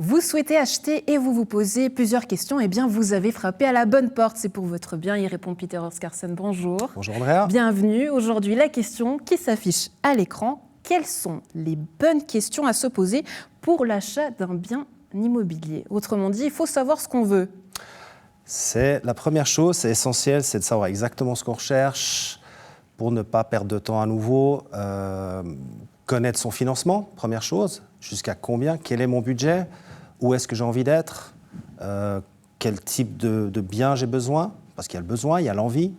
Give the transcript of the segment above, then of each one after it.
Vous souhaitez acheter et vous vous posez plusieurs questions, eh bien vous avez frappé à la bonne porte, c'est pour votre bien, y répond Peter Oscarson. Bonjour. Bonjour Andrea. Bienvenue. Aujourd'hui, la question qui s'affiche à l'écran, quelles sont les bonnes questions à se poser pour l'achat d'un bien immobilier? Autrement dit, il faut savoir ce qu'on veut. C'est la première chose, c'est essentiel, c'est de savoir exactement ce qu'on recherche pour ne pas perdre de temps à nouveau. Connaître son financement, première chose, jusqu'à combien, quel est mon budget, où est-ce que j'ai envie d'être, quel type de bien j'ai besoin, parce qu'il y a le besoin, il y a l'envie,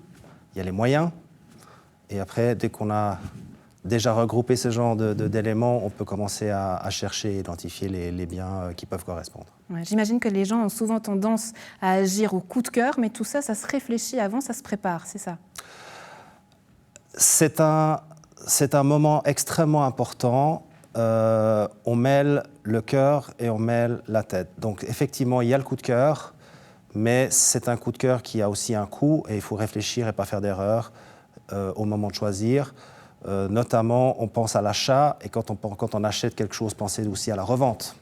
il y a les moyens. Et après, dès qu'on a déjà regroupé ce genre d'éléments, on peut commencer à chercher et identifier les biens qui peuvent correspondre. Ouais, j'imagine que les gens ont souvent tendance à agir au coup de cœur, mais tout ça, ça se réfléchit avant, ça se prépare, c'est ça? C'est un moment extrêmement important. On mêle le cœur et on mêle la tête. Donc effectivement, il y a le coup de cœur, mais c'est un coup de cœur qui a aussi un coût et il faut réfléchir et pas faire d'erreur au moment de choisir. Notamment, on pense à l'achat et quand on achète quelque chose, pensez aussi à la revente.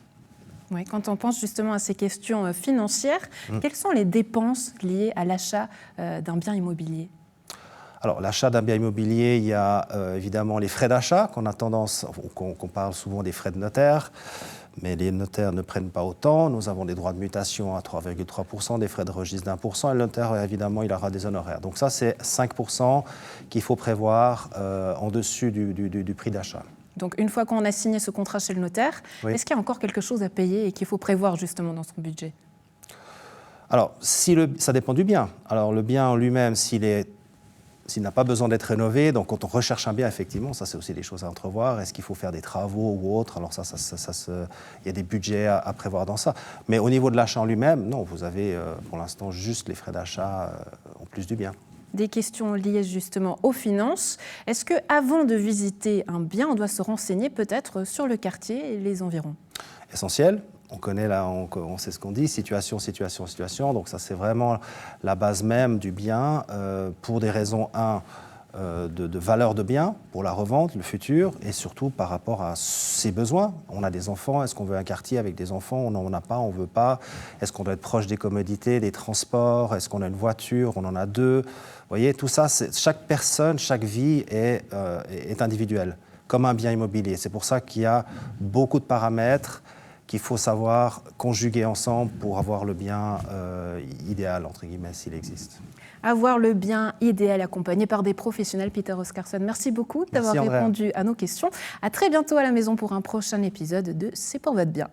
Oui, quand on pense justement à ces questions financières, quelles sont les dépenses liées à l'achat d'un bien immobilier? Alors, l'achat d'un bien immobilier, il y a évidemment les frais d'achat, qu'on parle souvent des frais de notaire, mais les notaires ne prennent pas autant. Nous avons des droits de mutation à 3,3%, des frais de registre d'1%, et le notaire, évidemment, il aura des honoraires. Donc ça, c'est 5% qu'il faut prévoir en dessus du prix d'achat. Donc, une fois qu'on a signé ce contrat chez le notaire, oui. Est-ce qu'il y a encore quelque chose à payer et qu'il faut prévoir justement dans son budget? Alors, ça dépend du bien. Alors, le bien en lui-même, s'il n'a pas besoin d'être rénové, donc quand on recherche un bien, effectivement, ça c'est aussi des choses à entrevoir. Est-ce qu'il faut faire des travaux ou autre? Alors il y a des budgets à prévoir dans ça. Mais au niveau de l'achat en lui-même, non, vous avez pour l'instant juste les frais d'achat en plus du bien. Des questions liées justement aux finances. Est-ce qu'avant de visiter un bien, on doit se renseigner peut-être sur le quartier et les environs? Essentiel. On connaît là, on sait ce qu'on dit, situation. Donc ça, c'est vraiment la base même du bien pour des raisons, de valeur de bien, pour la revente, le futur, et surtout par rapport à ses besoins. On a des enfants, est-ce qu'on veut un quartier avec des enfants? On n'en a pas, on ne veut pas. Est-ce qu'on doit être proche des commodités, des transports? Est-ce qu'on a une voiture? On en a deux. Vous voyez, tout ça, chaque personne, chaque vie est individuelle, comme un bien immobilier. C'est pour ça qu'il y a beaucoup de paramètres qu'il faut savoir conjuguer ensemble pour avoir le bien idéal, entre guillemets, s'il existe. Avoir le bien idéal accompagné par des professionnels. Peter Oscarson, merci beaucoup d'avoir répondu à nos questions. À très bientôt à la maison pour un prochain épisode de C'est pour votre bien.